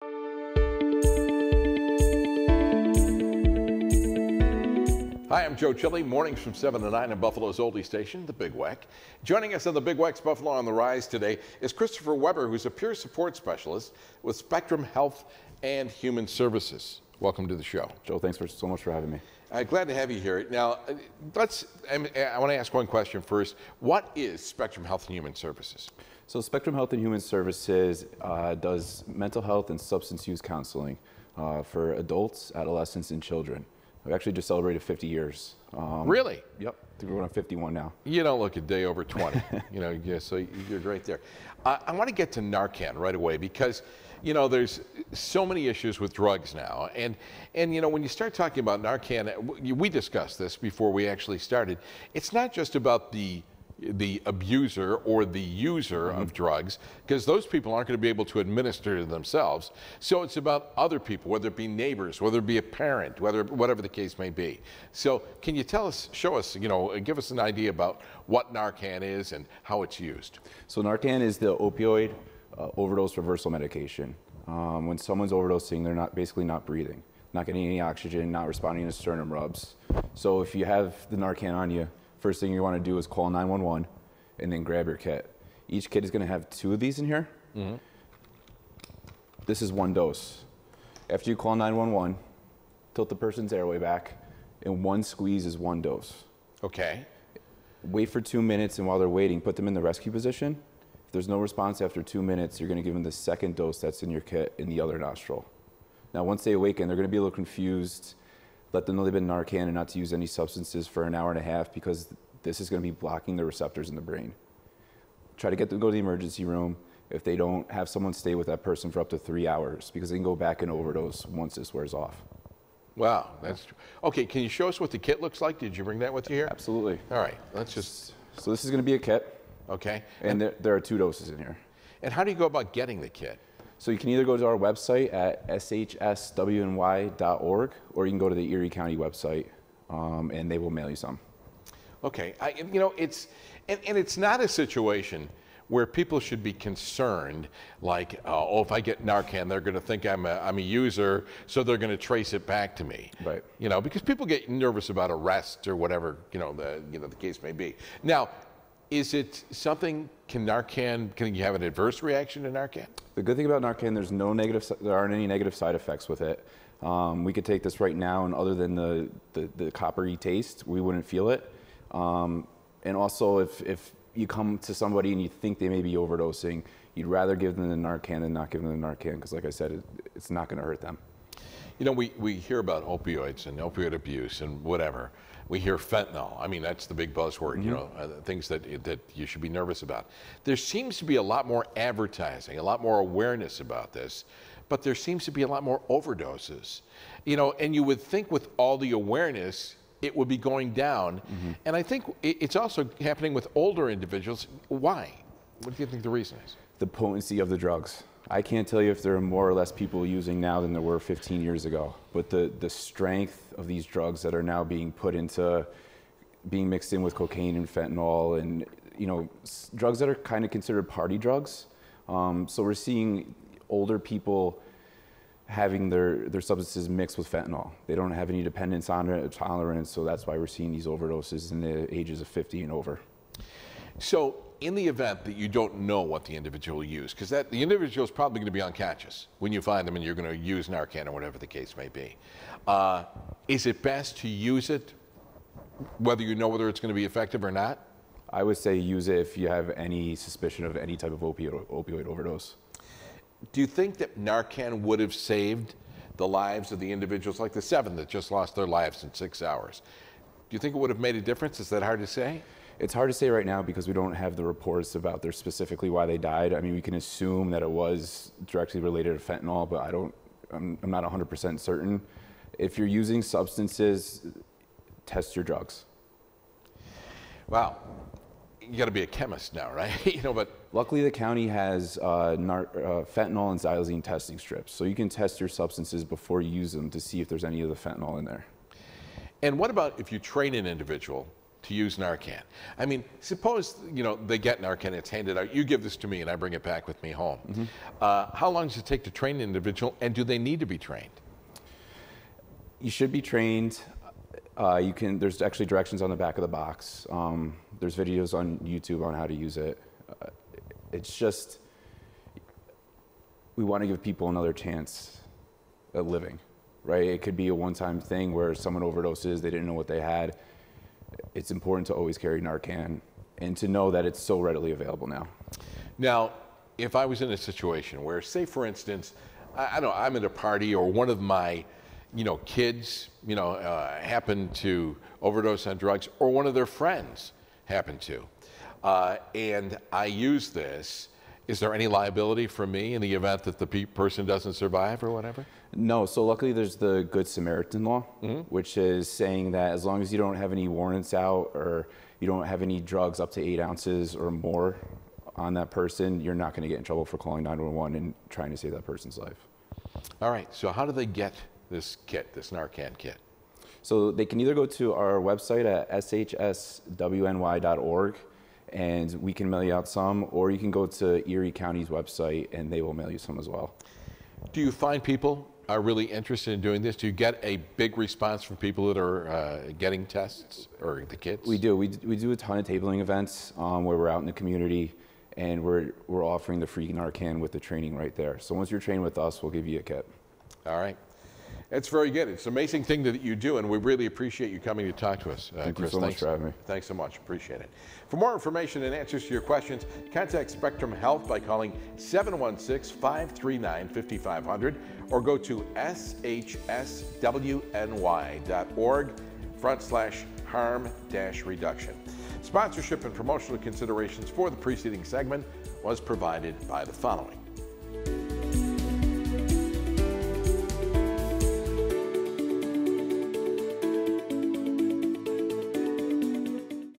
Hi, I'm Joe Chili, mornings from 7 to 9 in Buffalo's oldie station, The Big Weck. Joining us on The Big Weck's Buffalo on the Rise today is Christopher Weber, who's a peer support specialist with Spectrum Health and Human Services. Welcome to the show. Joe, thanks so much for having me. Glad to have you here. Now, I want to ask one question first. What is Spectrum Health and Human Services? So Spectrum Health and Human Services does mental health and substance use counseling for adults, adolescents, and children. We actually just celebrated 50 years. Really? Yep. We're going on 51 now. You don't look a day over 20. So you're great there. I want to get to Narcan right away because, there's so many issues with drugs now. And when you start talking about Narcan, we discussed this before we actually started. It's not just about the abuser or the user of drugs, because those people aren't going to be able to administer to themselves. So it's about other people, whether it be neighbors, whether it be a parent, whatever the case may be. So can you show us, give us an idea about what Narcan is and how it's used? So Narcan is the opioid overdose reversal medication. When someone's overdosing, they're basically not breathing, not getting any oxygen, not responding to sternum rubs. So if you have the Narcan on you, first thing you want to do is call 911 and then grab your kit. Each kit is going to have 2 of these in here. This is 1 dose. After you call 911, tilt the person's airway back, and 1 squeeze is 1 dose. Okay. Wait for 2 minutes, and while they're waiting, put them in the rescue position. If there's no response after 2 minutes, you're going to give them the 2nd dose that's in your kit in the other nostril. Now, once they awaken, they're going to be a little confused. Let them know they've been Narcan and not to use any substances for an hour and a half, because this is going to be blocking the receptors in the brain. Try to get them to go to the emergency room. If they don't, have someone stay with that person for up to 3 hours, because they can go back and overdose once this wears off. Wow, that's true. Okay, can you show us what the kit looks like? Did you bring that with you here? Absolutely. All right, let's just... So this is going to be a kit. Okay. And there are 2 doses in here. And how do you go about getting the kit? So you can either go to our website at shswny.org, or you can go to the Erie County website, and they will mail you some. Okay, it's not a situation where people should be concerned, like, oh, if I get Narcan, they're going to think I'm a user, so they're going to trace it back to me. Right. Because people get nervous about arrest or whatever, the case may be. Now, is it something? Can you have an adverse reaction to Narcan? The good thing about Narcan, there aren't any negative side effects with it. We could take this right now, and other than the coppery taste, we wouldn't feel it. And also, if you come to somebody and you think they may be overdosing, you'd rather give them the Narcan than not give them the Narcan, because like I said, it's not going to hurt them. We hear about opioids and opioid abuse and whatever. We hear fentanyl. I mean, that's the big buzzword, things that you should be nervous about. There seems to be a lot more advertising, a lot more awareness about this, but there seems to be a lot more overdoses. And you would think with all the awareness, it would be going down. And I think it's also happening with older individuals. Why? What do you think the reason is? The potency of the drugs. I can't tell you if there are more or less people using now than there were 15 years ago, but the strength of these drugs that are now being mixed in with cocaine and fentanyl, and drugs that are kind of considered party drugs. So we're seeing older people having their substances mixed with fentanyl. They don't have any dependence on it or tolerance, so that's why we're seeing these overdoses in the ages of 50 and over. So in the event that you don't know what the individual used, because the individual is probably going to be unconscious when you find them and you're going to use Narcan or whatever the case may be, is it best to use it whether you know whether it's going to be effective or not? I would say use it if you have any suspicion of any type of opioid overdose. Do you think that Narcan would have saved the lives of the individuals, like the 7 that just lost their lives in 6 hours? Do you think it would have made a difference? Is that hard to say? It's hard to say right now because we don't have the reports about specifically why they died. I mean, we can assume that it was directly related to fentanyl, but I'm not 100% certain. If you're using substances, test your drugs. Wow. You got to be a chemist now, right? But luckily the county has fentanyl and xylazine testing strips, so you can test your substances before you use them to see if there's any of the fentanyl in there. And what about if you train an individual to use Narcan? I mean, suppose, you know, they get Narcan, it's handed out, you give this to me and I bring it back with me home. How long does it take to train an individual, and do they need to be trained? You should be trained. There's actually directions on the back of the box. There's videos on YouTube on how to use it. It's just, we want to give people another chance at living, right? It could be a one-time thing where someone overdoses, they didn't know what they had. It's important to always carry Narcan and to know that it's so readily available now. Now, if I was in a situation where, say for instance, I don't know, I'm at a party, or one of my, you know, kids, you know, happen to overdose on drugs, or one of their friends happened to, and I use this, is there any liability for me in the event that the person doesn't survive or whatever? No, so luckily there's the Good Samaritan law, which is saying that as long as you don't have any warrants out, or you don't have any drugs up to 8 ounces or more on that person, you're not going to get in trouble for calling 911 and trying to save that person's life. All right, so how do they get this kit, this Narcan kit? So they can either go to our website at shswny.org, and we can mail you out some, or you can go to Erie County's website and they will mail you some as well. Do you find people are really interested in doing this? Do you get a big response from people that are getting tests, or the kits? We do. We do a ton of tabling events where we're out in the community, and we're offering the free Narcan with the training right there. So once you're trained with us, we'll give you a kit. All right. It's very good. It's an amazing thing that you do, and we really appreciate you coming to talk to us, Thank Chris. you so much for having me. Thanks so much. Appreciate it. For more information and answers to your questions, contact Spectrum Health by calling 716-539-5500 or go to shswny.org/harm-reduction. Sponsorship and promotional considerations for the preceding segment was provided by the following.